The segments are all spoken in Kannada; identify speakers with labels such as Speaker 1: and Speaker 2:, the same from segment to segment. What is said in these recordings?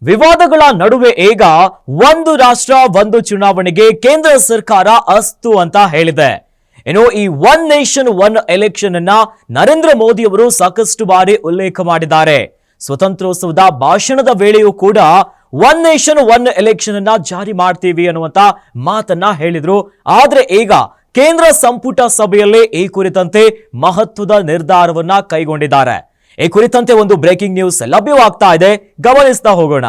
Speaker 1: ವಿವಾದಗಳ ನಡುವೆ ಈಗ ಒಂದು ರಾಷ್ಟ್ರ ಒಂದು ಚುನಾವಣೆಗೆ ಕೇಂದ್ರ ಸರ್ಕಾರ ಅಸ್ತು ಅಂತ ಹೇಳಿದೆ. ಇನ್ನು ಈ ಒನ್ ನೇಷನ್ ಒನ್ ಎಲೆಕ್ಷನ್ ಅನ್ನ ನರೇಂದ್ರ ಮೋದಿ ಅವರು ಸಾಕಷ್ಟು ಬಾರಿ ಉಲ್ಲೇಖ ಮಾಡಿದ್ದಾರೆ. ಸ್ವತಂತ್ರೋತ್ಸವದ ಭಾಷಣದ ವೇಳೆಯೂ ಕೂಡ ಒನ್ ನೇಷನ್ ಒನ್ ಎಲೆಕ್ಷನ್ ಅನ್ನ ಜಾರಿ ಮಾಡ್ತೀವಿ ಅನ್ನುವಂತ ಮಾತನ್ನ ಹೇಳಿದ್ರು. ಆದ್ರೆ ಈಗ ಕೇಂದ್ರ ಸಂಪುಟ ಸಭೆಯಲ್ಲಿ ಈ ಕುರಿತಂತೆ ಮಹತ್ವದ ನಿರ್ಧಾರವನ್ನ ಕೈಗೊಂಡಿದ್ದಾರೆ. ಈ ಕುರಿತಂತೆ ಒಂದು ಬ್ರೇಕಿಂಗ್ ನ್ಯೂಸ್ ಲಭ್ಯವಾಗ್ತಾ ಇದೆ, ಗಮನಿಸ್ತಾ ಹೋಗೋಣ.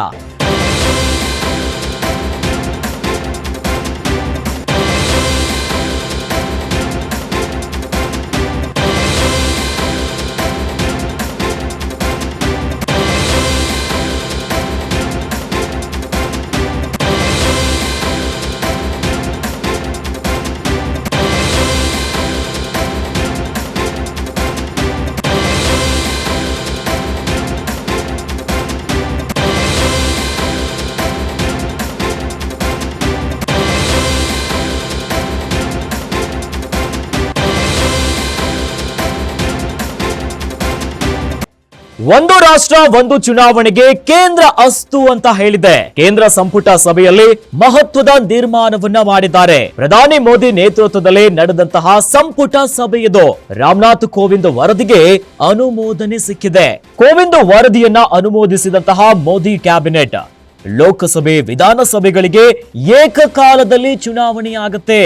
Speaker 1: ಒಂದು ರಾಷ್ಟ್ರ ಒಂದು ಚುನಾವಣೆಗೆ ಕೇಂದ್ರ ಅಸ್ತು ಅಂತ ಹೇಳಿದೆ. ಕೇಂದ್ರ ಸಂಪುಟ ಸಭೆಯಲ್ಲಿ ಮಹತ್ವದ ತೀರ್ಮಾನವನ್ನ ಮಾಡಿದ್ದಾರೆ. ಪ್ರಧಾನಿ ಮೋದಿ ನೇತೃತ್ವದಲ್ಲಿ ನಡೆದಂತಹ ಸಂಪುಟ ಸಭೆಯಿದು. ರಾಮನಾಥ್ ಕೋವಿಂದ್ ವರದಿಗೆ ಅನುಮೋದನೆ ಸಿಕ್ಕಿದೆ. ಕೋವಿಂದ್ ವರದಿಯನ್ನ ಅನುಮೋದಿಸಿದಂತಹ ಮೋದಿ ಕ್ಯಾಬಿನೆಟ್ ಲೋಕಸಭೆ ವಿಧಾನಸಭೆಗಳಿಗೆ ಏಕಕಾಲದಲ್ಲಿ ಚುನಾವಣೆಯಾಗುತ್ತೆ.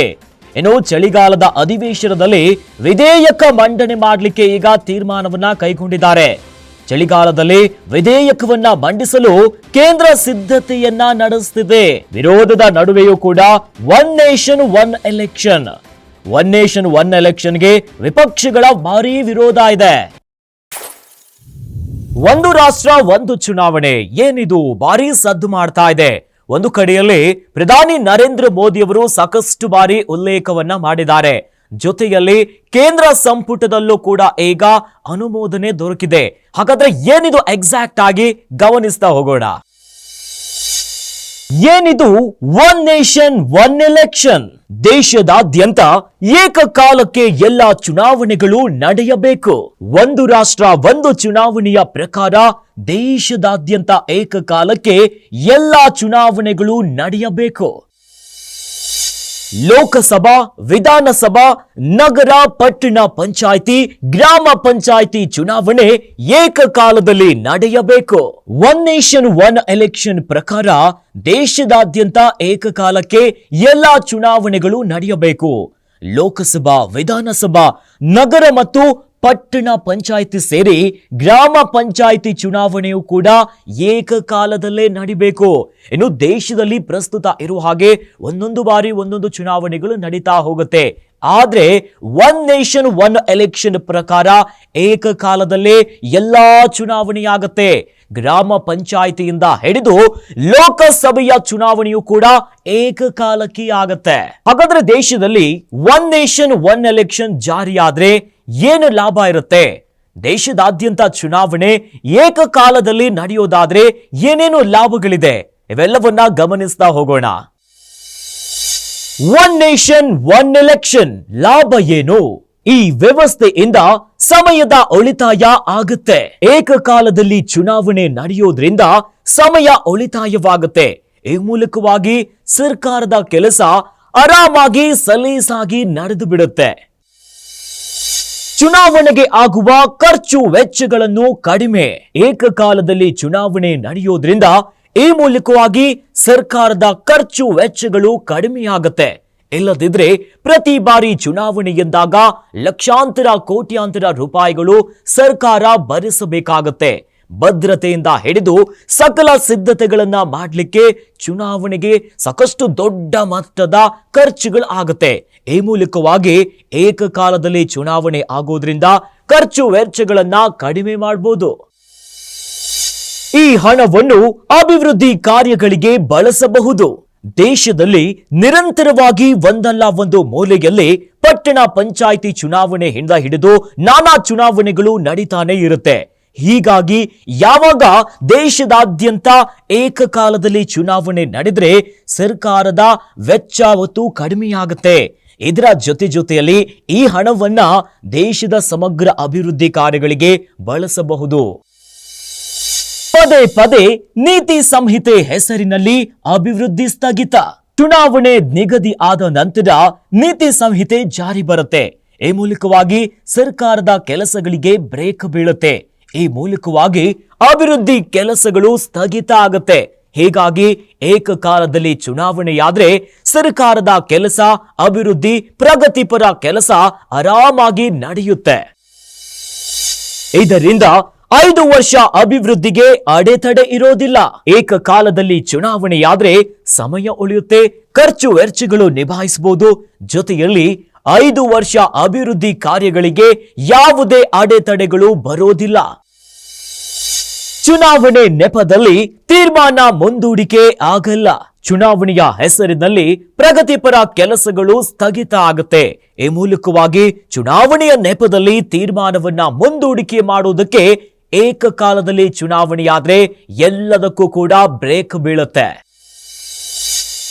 Speaker 1: ಇನ್ನು ಚಳಿಗಾಲದ ಅಧಿವೇಶನದಲ್ಲಿ ವಿಧೇಯಕ ಮಂಡನೆ ಮಾಡಲಿಕ್ಕೆ ಈಗ ತೀರ್ಮಾನವನ್ನ ಕೈಗೊಂಡಿದ್ದಾರೆ. ಚಳಿಗಾಲದಲ್ಲಿ ವಿಧೇಯಕವನ್ನ ಮಂಡಿಸಲು ಕೇಂದ್ರ ಸಿದ್ಧತೆಯನ್ನ ನಡೆಸುತ್ತಿದೆ. ವಿರೋಧದ ನಡುವೆಯೂ ಕೂಡ one nation one election, one nation one ಎಲೆಕ್ಷನ್ಗೆ ವಿಪಕ್ಷಗಳ ಭಾರೀ ವಿರೋಧ ಇದೆ. ಒಂದು ರಾಷ್ಟ್ರ ಒಂದು ಚುನಾವಣೆ ಏನಿದು ಭಾರೀ ಸದ್ದು ಮಾಡ್ತಾ ಇದೆ. ಒಂದು ಕಡೆಯಲ್ಲಿ ಪ್ರಧಾನಿ ನರೇಂದ್ರ ಮೋದಿ ಅವರು ಸಾಕಷ್ಟು ಬಾರಿ ಉಲ್ಲೇಖವನ್ನ ಮಾಡಿದ್ದಾರೆ. ಜೊತೆಯಲ್ಲಿ ಕೇಂದ್ರ ಸಂಪುಟದಲ್ಲೂ ಕೂಡ ಈಗ ಅನುಮೋದನೆ ದೊರಕಿದೆ. ಹಾಗಾದ್ರೆ ಏನಿದು ಎಕ್ಸಾಕ್ಟ್ ಆಗಿ ಗಮನಿಸ್ತಾ ಹೋಗೋಣ. ಏನಿದು ಒನ್ ನೇಷನ್ ಒನ್ ಎಲೆಕ್ಷನ್? ದೇಶದಾದ್ಯಂತ ಏಕಕಾಲಕ್ಕೆ ಎಲ್ಲಾ ಚುನಾವಣೆಗಳು ನಡೆಯಬೇಕು. ಒಂದು ರಾಷ್ಟ್ರ ಒಂದು ಚುನಾವಣೆಯ ಪ್ರಕಾರ ದೇಶದಾದ್ಯಂತ ಏಕಕಾಲಕ್ಕೆ ಎಲ್ಲಾ ಚುನಾವಣೆಗಳು ನಡೆಯಬೇಕು. ಲೋಕಸಭಾ, ವಿಧಾನಸಭಾ, ನಗರ, ಪಟ್ಟಣ ಪಂಚಾಯಿತಿ, ಗ್ರಾಮ ಪಂಚಾಯಿತಿ ಚುನಾವಣೆ ಏಕಕಾಲದಲ್ಲಿ ನಡೆಯಬೇಕು. ಒನ್ ನೇಷನ್ ಒನ್ ಎಲೆಕ್ಷನ್ ಪ್ರಕಾರ ದೇಶದಾದ್ಯಂತ ಏಕಕಾಲಕ್ಕೆ ಎಲ್ಲಾ ಚುನಾವಣೆಗಳು ನಡೆಯಬೇಕು. ಲೋಕಸಭಾ, ವಿಧಾನಸಭಾ, ನಗರ ಮತ್ತು ಪಟ್ಟಣ ಪಂಚಾಯಿತಿ ಸೇರಿ ಗ್ರಾಮ ಪಂಚಾಯಿತಿ ಚುನಾವಣೆಯೂ ಕೂಡ ಏಕಕಾಲದಲ್ಲೇ ನಡಿಬೇಕು. ಇನ್ನು ದೇಶದಲ್ಲಿ ಪ್ರಸ್ತುತ ಇರುವ ಹಾಗೆ ಒಂದೊಂದು ಬಾರಿ ಒಂದೊಂದು ಚುನಾವಣೆಗಳು ನಡೀತಾ ಹೋಗುತ್ತೆ. ಆದ್ರೆ ಒನ್ ನೇಷನ್ ಒನ್ ಎಲೆಕ್ಷನ್ ಪ್ರಕಾರ ಏಕಕಾಲದಲ್ಲೇ ಎಲ್ಲಾ ಚುನಾವಣೆಯಾಗತ್ತೆ. ಗ್ರಾಮ ಪಂಚಾಯಿತಿಯಿಂದ ಹಿಡಿದು ಲೋಕಸಭೆಯ ಚುನಾವಣೆಯೂ ಕೂಡ ಏಕಕಾಲಕ್ಕೆ ಆಗತ್ತೆ. ಹಾಗಾದ್ರೆ ದೇಶದಲ್ಲಿ ಒನ್ ನೇಷನ್ ಒನ್ ಎಲೆಕ್ಷನ್ ಜಾರಿಯಾದ್ರೆ ಏನು ಲಾಭ ಇರುತ್ತೆ? ದೇಶದಾದ್ಯಂತ ಚುನಾವಣೆ ಏಕಕಾಲದಲ್ಲಿ ನಡೆಯೋದಾದ್ರೆ ಏನೇನು ಲಾಭಗಳಿದೆ? ಇವೆಲ್ಲವನ್ನ ಗಮನಿಸ್ತಾ ಹೋಗೋಣ. ಒನ್ ನೇಷನ್ ಒನ್ ಎಲೆಕ್ಷನ್ ಲಾಭ ಏನು? ಈ ವ್ಯವಸ್ಥೆಯಿಂದ ಸಮಯದ ಉಳಿತಾಯ ಆಗುತ್ತೆ. ಏಕಕಾಲದಲ್ಲಿ ಚುನಾವಣೆ ನಡೆಯೋದ್ರಿಂದ ಸಮಯ ಉಳಿತಾಯವಾಗುತ್ತೆ. ಈ ಮೂಲಕವಾಗಿ ಸರ್ಕಾರದ ಕೆಲಸ ಆರಾಮಾಗಿ ಸಲೀಸಾಗಿ ನಡೆದು ಬಿಡುತ್ತೆ. ಚುನಾವಣೆಗೆ ಆಗುವ ಖರ್ಚು ವೆಚ್ಚಗಳನ್ನು ಕಡಿಮೆ. ಏಕಕಾಲದಲ್ಲಿ ಚುನಾವಣೆ ನಡೆಯೋದ್ರಿಂದ ಈ ಮೂಲಕವಾಗಿ ಸರ್ಕಾರದ ಖರ್ಚು ವೆಚ್ಚಗಳು ಕಡಿಮೆಯಾಗುತ್ತೆ. ಇಲ್ಲದಿದ್ರೆ ಪ್ರತಿ ಬಾರಿ ಚುನಾವಣೆ ಎಂದಾಗ ಲಕ್ಷಾಂತರ ಕೋಟ್ಯಾಂತರ ರೂಪಾಯಿಗಳು ಸರ್ಕಾರ ಭರಿಸಬೇಕಾಗತ್ತೆ. ಭದ್ರತೆಯಿಂದ ಹಿಡಿದು ಸಕಲ ಸಿದ್ಧತೆಗಳನ್ನ ಮಾಡಲಿಕ್ಕೆ ಚುನಾವಣೆಗೆ ಸಾಕಷ್ಟು ದೊಡ್ಡ ಮೊತ್ತದ ಖರ್ಚುಗಳು ಆಗುತ್ತೆ. ಈ ಮೂಲಕವಾಗಿ ಏಕಕಾಲದಲ್ಲಿ ಚುನಾವಣೆ ಆಗೋದ್ರಿಂದ ಖರ್ಚು ವೆಚ್ಚಗಳನ್ನ ಕಡಿಮೆ ಮಾಡಬಹುದು. ಈ ಹಣವನ್ನು ಅಭಿವೃದ್ಧಿ ಕಾರ್ಯಗಳಿಗೆ ಬಳಸಬಹುದು. ದೇಶದಲ್ಲಿ ನಿರಂತರವಾಗಿ ಒಂದಲ್ಲ ಒಂದು ಮೂಲೆಯಲ್ಲಿ ಪಟ್ಟಣ ಪಂಚಾಯಿತಿ ಚುನಾವಣೆಯಿಂದ ಹಿಡಿದು ನಾನಾ ಚುನಾವಣೆಗಳು ನಡೀತಾನೆ ಇರುತ್ತೆ. ಹೀಗಾಗಿ ಯಾವಾಗ ದೇಶದಾದ್ಯಂತ ಏಕಕಾಲದಲ್ಲಿ ಚುನಾವಣೆ ನಡೆದ್ರೆ ಸರ್ಕಾರದ ವೆಚ್ಚ ಹೊತ್ತು ಕಡಿಮೆಯಾಗುತ್ತೆ. ಇದರ ಜೊತೆಯಲ್ಲಿ ಈ ಹಣವನ್ನ ದೇಶದ ಸಮಗ್ರ ಅಭಿವೃದ್ಧಿ ಕಾರ್ಯಗಳಿಗೆ ಬಳಸಬಹುದು. ಪದೇ ಪದೇ ನೀತಿ ಸಂಹಿತೆ ಹೆಸರಿನಲ್ಲಿ ಅಭಿವೃದ್ಧಿ ಸ್ಥಗಿತ. ಚುನಾವಣೆ ನಿಗದಿ ಆದ ನಂತರ ನೀತಿ ಸಂಹಿತೆ ಜಾರಿ ಬರುತ್ತೆ. ಈ ಮೂಲಕವಾಗಿ ಸರ್ಕಾರದ ಕೆಲಸಗಳಿಗೆ ಬ್ರೇಕ್ ಬೀಳುತ್ತೆ. ಈ ಮೂಲಕವಾಗಿ ಅಭಿವೃದ್ಧಿ ಕೆಲಸಗಳು ಸ್ಥಗಿತ ಆಗುತ್ತೆ. ಹೀಗಾಗಿ ಏಕಕಾಲದಲ್ಲಿ ಚುನಾವಣೆಯಾದ್ರೆ ಸರ್ಕಾರದ ಕೆಲಸ, ಅಭಿವೃದ್ಧಿ, ಪ್ರಗತಿಪರ ಕೆಲಸ ಆರಾಮಾಗಿ ನಡೆಯುತ್ತೆ. ಇದರಿಂದ 5 ವರ್ಷ ಅಭಿವೃದ್ಧಿಗೆ ಅಡೆತಡೆ ಇರೋದಿಲ್ಲ. ಏಕಕಾಲದಲ್ಲಿ ಚುನಾವಣೆಯಾದ್ರೆ ಸಮಯ ಉಳಿಯುತ್ತೆ, ಖರ್ಚು ವೆಚ್ಚಗಳು ನಿಭಾಯಿಸಬಹುದು. ಜೊತೆಯಲ್ಲಿ 5 ವರ್ಷ ಅಭಿವೃದ್ಧಿ ಕಾರ್ಯಗಳಿಗೆ ಯಾವುದೇ ಅಡೆತಡೆಗಳು ಬರೋದಿಲ್ಲ. ಚುನಾವಣೆ ನೆಪದಲ್ಲಿ ತೀರ್ಮಾನ ಮುಂದೂಡಿಕೆ ಆಗಲ್ಲ. ಚುನಾವಣೆಯ ಹೆಸರಿನಲ್ಲಿ ಪ್ರಗತಿಪರ ಕೆಲಸಗಳು ಸ್ಥಗಿತ ಆಗುತ್ತೆ. ಈ ಮೂಲಕವಾಗಿ ಚುನಾವಣೆಯ ನೆಪದಲ್ಲಿ ತೀರ್ಮಾನವನ್ನ ಮುಂದೂಡಿಕೆ ಮಾಡುವುದಕ್ಕೆ ಏಕಕಾಲದಲ್ಲಿ ಚುನಾವಣೆಯಾದ್ರೆ ಎಲ್ಲದಕ್ಕೂ ಕೂಡ ಬ್ರೇಕ್ ಬೀಳುತ್ತೆ.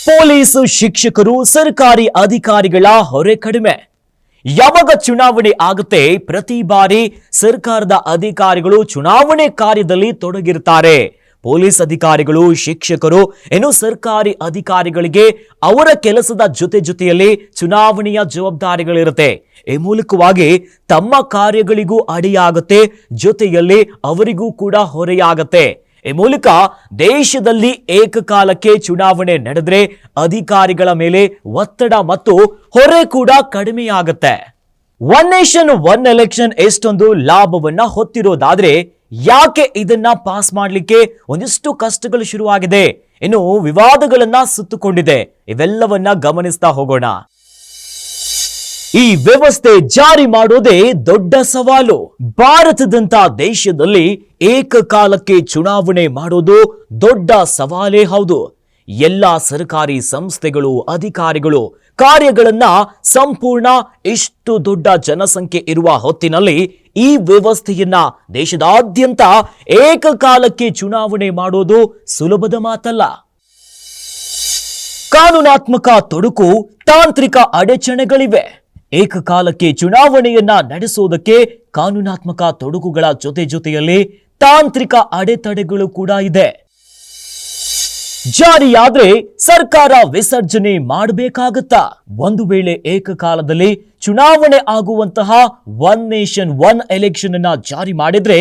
Speaker 1: ಪೊಲೀಸ್, ಶಿಕ್ಷಕರು, ಸರ್ಕಾರಿ ಅಧಿಕಾರಿಗಳ ಹೊರೆ ಕಡಿಮೆ. ಯಾವಾಗ ಚುನಾವಣೆ ಆಗುತ್ತೆ, ಪ್ರತಿ ಬಾರಿ ಸರ್ಕಾರದ ಅಧಿಕಾರಿಗಳು ಚುನಾವಣೆ ಕಾರ್ಯದಲ್ಲಿ ತೊಡಗಿರ್ತಾರೆ. ಪೊಲೀಸ್ ಅಧಿಕಾರಿಗಳು, ಶಿಕ್ಷಕರು, ಸರ್ಕಾರಿ ಅಧಿಕಾರಿಗಳಿಗೆ ಅವರ ಕೆಲಸದ ಜೊತೆಯಲ್ಲಿ ಚುನಾವಣೆಯ ಜವಾಬ್ದಾರಿಗಳಿರುತ್ತೆ. ಈ ಮೂಲಕವಾಗಿ ತಮ್ಮ ಕಾರ್ಯಗಳಿಗೂ ಅಡಿಯಾಗುತ್ತೆ, ಜೊತೆಯಲ್ಲಿ ಅವರಿಗೂ ಕೂಡ ಹೊರೆಯಾಗತ್ತೆ. ಈ ಮೂಲಕ ದೇಶದಲ್ಲಿ ಏಕಕಾಲಕ್ಕೆ ಚುನಾವಣೆ ನಡೆದ್ರೆ ಅಧಿಕಾರಿಗಳ ಮೇಲೆ ಒತ್ತಡ ಮತ್ತು ಹೊರೆ ಕೂಡ ಕಡಿಮೆಯಾಗುತ್ತೆ. ಒನ್ ನೇಷನ್ ಒನ್ ಎಲೆಕ್ಷನ್ ಎಷ್ಟೊಂದು ಲಾಭವನ್ನ ಹೊತ್ತಿರೋದಾದ್ರೆ ಯಾಕೆ ಇದನ್ನ ಪಾಸ್ ಮಾಡ್ಲಿಕ್ಕೆ ಒಂದಿಷ್ಟು ಕಷ್ಟಗಳು ಶುರುವಾಗಿದೆ, ಇನ್ನು ವಿವಾದಗಳನ್ನ ಸುತ್ತುಕೊಂಡಿದೆ. ಇವೆಲ್ಲವನ್ನ ಗಮನಿಸ್ತಾ ಹೋಗೋಣ. ಈ ವ್ಯವಸ್ಥೆ ಜಾರಿ ಮಾಡೋದೇ ದೊಡ್ಡ ಸವಾಲು. ಭಾರತದಂತ ದೇಶದಲ್ಲಿ ಏಕಕಾಲಕ್ಕೆ ಚುನಾವಣೆ ಮಾಡೋದು ದೊಡ್ಡ ಸವಾಲೇ ಹೌದು. ಎಲ್ಲಾ ಸರ್ಕಾರಿ ಸಂಸ್ಥೆಗಳು, ಅಧಿಕಾರಿಗಳು ಕಾರ್ಯಗಳನ್ನ ಸಂಪೂರ್ಣ ಇಷ್ಟು ದೊಡ್ಡ ಜನಸಂಖ್ಯೆ ಇರುವ ಹೊತ್ತಿನಲ್ಲಿ ಈ ವ್ಯವಸ್ಥೆಯನ್ನ ದೇಶದಾದ್ಯಂತ ಏಕಕಾಲಕ್ಕೆ ಚುನಾವಣೆ ಮಾಡೋದು ಸುಲಭದ ಮಾತಲ್ಲ. ಕಾನೂನಾತ್ಮಕ ತೊಡಕು, ತಾಂತ್ರಿಕ ಅಡಚಣೆಗಳಿವೆ. ಏಕಕಾಲಕ್ಕೆ ಚುನಾವಣೆಯನ್ನ ನಡೆಸುವುದಕ್ಕೆ ಕಾನೂನಾತ್ಮಕ ತೊಡಕುಗಳ ಜೊತೆಯಲ್ಲಿ ತಾಂತ್ರಿಕ ಅಡೆತಡೆಗಳು ಕೂಡ ಇದೆ. ಜಾರಿಯಾದ್ರೆ ಸರ್ಕಾರ ವಿಸರ್ಜನೆ ಮಾಡಬೇಕಾಗುತ್ತಾ? ಒಂದು ವೇಳೆ ಏಕಕಾಲದಲ್ಲಿ ಚುನಾವಣೆ ಆಗುವಂತಹ ಒನ್ ನೇಷನ್ ಒನ್ ಎಲೆಕ್ಷನ್ ಅನ್ನ ಜಾರಿ ಮಾಡಿದ್ರೆ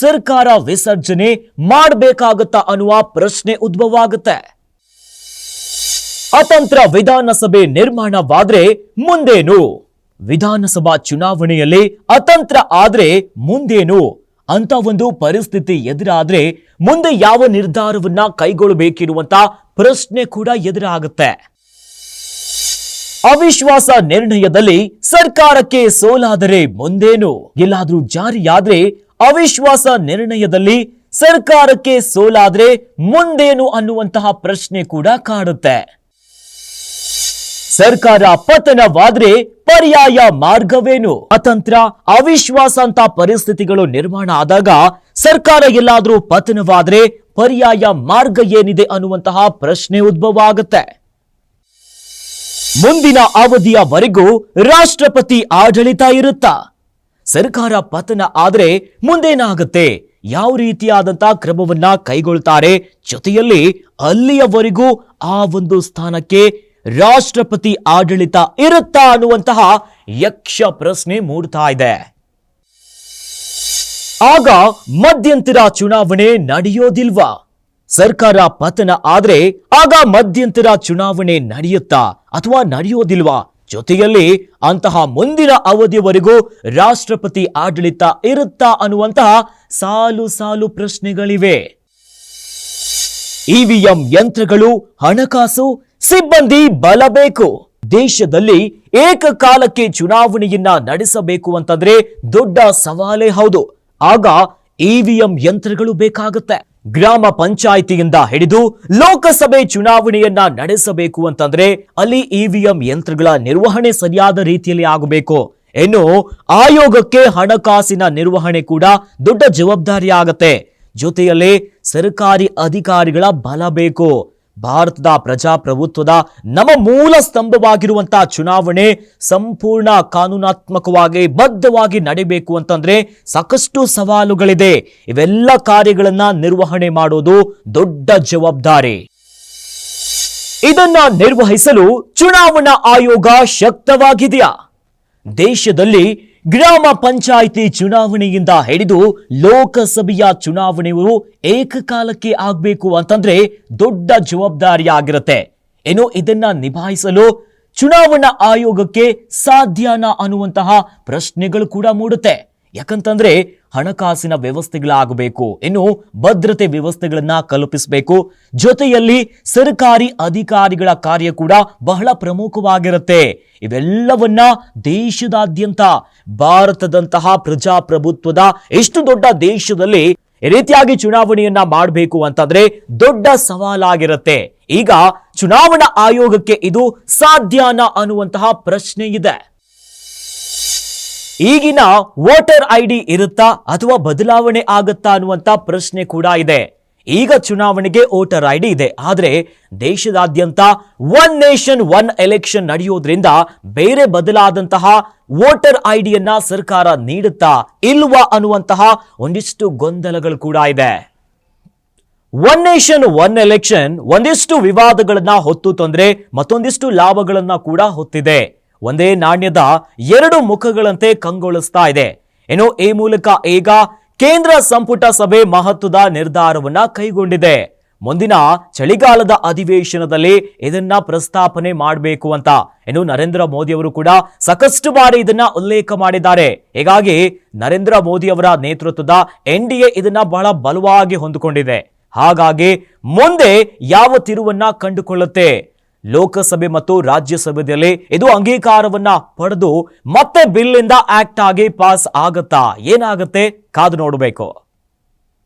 Speaker 1: ಸರ್ಕಾರ ವಿಸರ್ಜನೆ ಮಾಡಬೇಕಾಗುತ್ತಾ ಅನ್ನುವ ಪ್ರಶ್ನೆ ಉದ್ಭವ ಆಗುತ್ತೆ. ಅತಂತ್ರ ವಿಧಾನಸಭೆ ನಿರ್ಮಾಣವಾದ್ರೆ ಮುಂದೇನು? ವಿಧಾನಸಭಾ ಚುನಾವಣೆಯಲ್ಲಿ ಅತಂತ್ರ ಆದ್ರೆ ಮುಂದೇನು ಅಂತ ಒಂದು ಪರಿಸ್ಥಿತಿ ಎದುರಾದ್ರೆ ಮುಂದೆ ಯಾವ ನಿರ್ಧಾರವನ್ನ ಕೈಗೊಳ್ಳಬೇಕಿರುವಂತ ಪ್ರಶ್ನೆ ಕೂಡ ಎದುರಾಗುತ್ತೆ. ಅವಿಶ್ವಾಸ ನಿರ್ಣಯದಲ್ಲಿ ಸರ್ಕಾರಕ್ಕೆ ಸೋಲಾದರೆ ಮುಂದೇನು? ಎಲ್ಲಾದ್ರೂ ಜಾರಿಯಾದ್ರೆ ಅವಿಶ್ವಾಸ ನಿರ್ಣಯದಲ್ಲಿ ಸರ್ಕಾರಕ್ಕೆ ಸೋಲಾದ್ರೆ ಮುಂದೇನು ಅನ್ನುವಂತಹ ಪ್ರಶ್ನೆ ಕೂಡ ಕಾಡುತ್ತೆ. ಸರ್ಕಾರ ಪತನವಾದ್ರೆ ಪರ್ಯಾಯ ಮಾರ್ಗವೇನು? ಅತಂತ್ರ, ಅವಿಶ್ವಾಸ ಅಂತ ಪರಿಸ್ಥಿತಿಗಳು ನಿರ್ಮಾಣ ಆದಾಗ ಸರ್ಕಾರ ಎಲ್ಲಾದ್ರೂ ಪತನವಾದ್ರೆ ಪರ್ಯಾಯ ಮಾರ್ಗ ಏನಿದೆ ಅನ್ನುವಂತಹ ಪ್ರಶ್ನೆ ಉದ್ಭವ ಆಗುತ್ತೆ. ಮುಂದಿನ ಅವಧಿಯವರೆಗೂ ರಾಷ್ಟ್ರಪತಿ ಆಡಳಿತ ಇರುತ್ತಾ? ಸರ್ಕಾರ ಪತನ ಆದ್ರೆ ಮುಂದೇನಾಗುತ್ತೆ? ಯಾವ ರೀತಿಯಾದಂತಹ ಕ್ರಮವನ್ನ ಕೈಗೊಳ್ತಾರೆ? ಜೊತೆಯಲ್ಲಿ ಅಲ್ಲಿಯವರೆಗೂ ಆ ಒಂದು ಸ್ಥಾನಕ್ಕೆ ರಾಷ್ಟ್ರಪತಿ ಆಡಳಿತ ಇರುತ್ತಾ ಅನ್ನುವಂತಹ ಯಕ್ಷ ಪ್ರಶ್ನೆ ಮೂಡ್ತಾ ಇದೆ. ಆಗ ಮಧ್ಯಂತರ ಚುನಾವಣೆ ನಡೆಯೋದಿಲ್ವಾ? ಸರ್ಕಾರ ಪತನ ಆದ್ರೆ ಆಗ ಮಧ್ಯಂತರ ಚುನಾವಣೆ ನಡೆಯುತ್ತಾ ಅಥವಾ ನಡೆಯೋದಿಲ್ವಾ? ಜೊತೆಯಲ್ಲಿ ಅಂತಹ ಮುಂದಿನ ಅವಧಿಯವರೆಗೂ ರಾಷ್ಟ್ರಪತಿ ಆಡಳಿತ ಇರುತ್ತಾ ಅನ್ನುವಂತಹ ಸಾಲು ಸಾಲು ಪ್ರಶ್ನೆಗಳಿವೆ. ಇವಿಎಂ ಯಂತ್ರಗಳು, ಹಣಕಾಸು, ಸಿಬ್ಬಂದಿ ಬಲ ಬೇಕು. ದೇಶದಲ್ಲಿ ಏಕಕಾಲಕ್ಕೆ ಚುನಾವಣೆಯನ್ನ ನಡೆಸಬೇಕು ಅಂತಂದ್ರೆ ದೊಡ್ಡ ಸವಾಲೇ ಹೌದು. ಆಗ ಇವಿಎಂ ಯಂತ್ರಗಳು ಬೇಕಾಗುತ್ತೆ. ಗ್ರಾಮ ಪಂಚಾಯಿತಿಯಿಂದ ಹಿಡಿದು ಲೋಕಸಭೆ ಚುನಾವಣೆಯನ್ನ ನಡೆಸಬೇಕು ಅಂತಂದ್ರೆ ಅಲ್ಲಿ ಇವಿಎಂ ಯಂತ್ರಗಳ ನಿರ್ವಹಣೆ ಸರಿಯಾದ ರೀತಿಯಲ್ಲಿ ಆಗಬೇಕು. ಇನ್ನು ಆಯೋಗಕ್ಕೆ ಹಣಕಾಸಿನ ನಿರ್ವಹಣೆ ಕೂಡ ದೊಡ್ಡ ಜವಾಬ್ದಾರಿ ಆಗತ್ತೆ. ಜೊತೆಯಲ್ಲಿ ಸರ್ಕಾರಿ ಅಧಿಕಾರಿಗಳ ಬಲ ಬೇಕು. ಭಾರತದ ಪ್ರಜಾಪ್ರಭುತ್ವದ ನಮ್ಮ ಮೂಲ ಸ್ತಂಭವಾಗಿರುವಂತಹ ಚುನಾವಣೆ ಸಂಪೂರ್ಣ ಕಾನೂನಾತ್ಮಕವಾಗಿ ಬದ್ಧವಾಗಿ ನಡೀಬೇಕು ಅಂತಂದ್ರೆ ಸಾಕಷ್ಟು ಸವಾಲುಗಳಿದೆ. ಇವೆಲ್ಲ ಕಾರ್ಯಗಳನ್ನ ನಿರ್ವಹಣೆ ಮಾಡೋದು ದೊಡ್ಡ ಜವಾಬ್ದಾರಿ. ಇದನ್ನ ನಿರ್ವಹಿಸಲು ಚುನಾವಣಾ ಆಯೋಗ ಶಕ್ತವಾಗಿದೆಯಾ? ದೇಶದಲ್ಲಿ ಗ್ರಾಮ ಪಂಚಾಯಿತಿ ಚುನಾವಣೆಯಿಂದ ಹಿಡಿದು ಲೋಕಸಭೆಯ ಚುನಾವಣೆಯು ಏಕಕಾಲಕ್ಕೆ ಆಗಬೇಕು ಅಂತಂದ್ರೆ ದೊಡ್ಡ ಜವಾಬ್ದಾರಿಯಾಗಿರುತ್ತೆ. ಏನು ಇದನ್ನ ನಿಭಾಯಿಸಲು ಚುನಾವಣಾ ಆಯೋಗಕ್ಕೆ ಸಾಧ್ಯನಾ ಅನ್ನುವಂತಹ ಪ್ರಶ್ನೆಗಳು ಕೂಡ ಮೂಡುತ್ತೆ. ಯಾಕಂತಂದ್ರೆ ಹಣಕಾಸಿನ ವ್ಯವಸ್ಥೆಗಳಾಗಬೇಕು, ಇನ್ನು ಭದ್ರತೆ ವ್ಯವಸ್ಥೆಗಳನ್ನ ಕಲ್ಪಿಸಬೇಕು, ಜೊತೆಯಲ್ಲಿ ಸರ್ಕಾರಿ ಅಧಿಕಾರಿಗಳ ಕಾರ್ಯ ಕೂಡ ಬಹಳ ಪ್ರಮುಖವಾಗಿರುತ್ತೆ. ಇವೆಲ್ಲವನ್ನ ದೇಶದಾದ್ಯಂತ ಭಾರತದಂತಹ ಪ್ರಜಾಪ್ರಭುತ್ವದ ಎಷ್ಟು ದೊಡ್ಡ ದೇಶದಲ್ಲಿ ಈ ರೀತಿಯಾಗಿ ಚುನಾವಣೆಯನ್ನ ಮಾಡಬೇಕು ಅಂತಂದ್ರೆ ದೊಡ್ಡ ಸವಾಲಾಗಿರುತ್ತೆ. ಈಗ ಚುನಾವಣಾ ಆಯೋಗಕ್ಕೆ ಇದು ಸಾಧ್ಯನಾ ಅನ್ನುವಂತಹ ಪ್ರಶ್ನೆ ಇದೆ. ಈಗಿನ ವೋಟರ್ ಐಡಿ ಇರುತ್ತಾ ಅಥವಾ ಬದಲಾವಣೆ ಆಗುತ್ತಾ ಅನ್ನುವಂತ ಪ್ರಶ್ನೆ ಕೂಡ ಇದೆ. ಈಗ ಚುನಾವಣೆಗೆ ವೋಟರ್ ಐಡಿ ಇದೆ, ಆದರೆ ದೇಶದಾದ್ಯಂತ ಒನ್ ನೇಷನ್ ಒನ್ ಎಲೆಕ್ಷನ್ ನಡೆಯೋದ್ರಿಂದ ಬೇರೆ ಬದಲಾದಂತಹ ವೋಟರ್ ಐಡಿಯನ್ನ ಸರ್ಕಾರ ನೀಡುತ್ತಾ ಇಲ್ವಾ ಅನ್ನುವಂತಹ ಒಂದಿಷ್ಟು ಗೊಂದಲಗಳು ಕೂಡ ಇದೆ. ಒನ್ ನೇಷನ್ ಒನ್ ಎಲೆಕ್ಷನ್ ಒಂದಿಷ್ಟು ವಿವಾದಗಳನ್ನ ಹೊತ್ತು ತಂದ್ರೆ ಮತ್ತೊಂದಿಷ್ಟು ಲಾಭಗಳನ್ನ ಕೂಡ ಹೊತ್ತಿದೆ. ಒಂದೇ ನಾಣ್ಯದ ಎರಡು ಮುಖಗಳಂತೆ ಕಂಗೊಳಿಸ್ತಾ ಇದೆ. ಏನೋ ಈ ಮೂಲಕ ಈಗ ಕೇಂದ್ರ ಸಂಪುಟ ಸಭೆ ಮಹತ್ವದ ನಿರ್ಧಾರವನ್ನ ಕೈಗೊಂಡಿದೆ. ಮುಂದಿನ ಚಳಿಗಾಲದ ಅಧಿವೇಶನದಲ್ಲಿ ಇದನ್ನ ಪ್ರಸ್ತಾಪನೆ ಮಾಡಬೇಕು ಅಂತ ಇನ್ನು ನರೇಂದ್ರ ಮೋದಿ ಅವರು ಕೂಡ ಸಾಕಷ್ಟು ಬಾರಿ ಇದನ್ನ ಉಲ್ಲೇಖ ಮಾಡಿದ್ದಾರೆ. ಹೀಗಾಗಿ ನರೇಂದ್ರ ಮೋದಿ ಅವರ ನೇತೃತ್ವದ NDA ಇದನ್ನ ಬಹಳ ಬಲವಾಗಿ ಹೊಂದಿಕೊಂಡಿದೆ. ಹಾಗಾಗಿ ಮುಂದೆ ಯಾವ ತಿರುವನ್ನ ಕಂಡುಕೊಳ್ಳುತ್ತೆ, ಲೋಕಸಭೆ ಮತ್ತು ರಾಜ್ಯಸಭೆಯಲ್ಲಿ ಇದು ಅಂಗೀಕಾರವನ್ನ ಪಡೆದು ಮತ್ತೆ ಬಿಲ್ ಇಂದ ಆಕ್ಟ್ ಆಗಿ ಪಾಸ್ ಆಗುತ್ತಾ, ಏನಾಗುತ್ತೆ ಕಾದು ನೋಡಬೇಕು.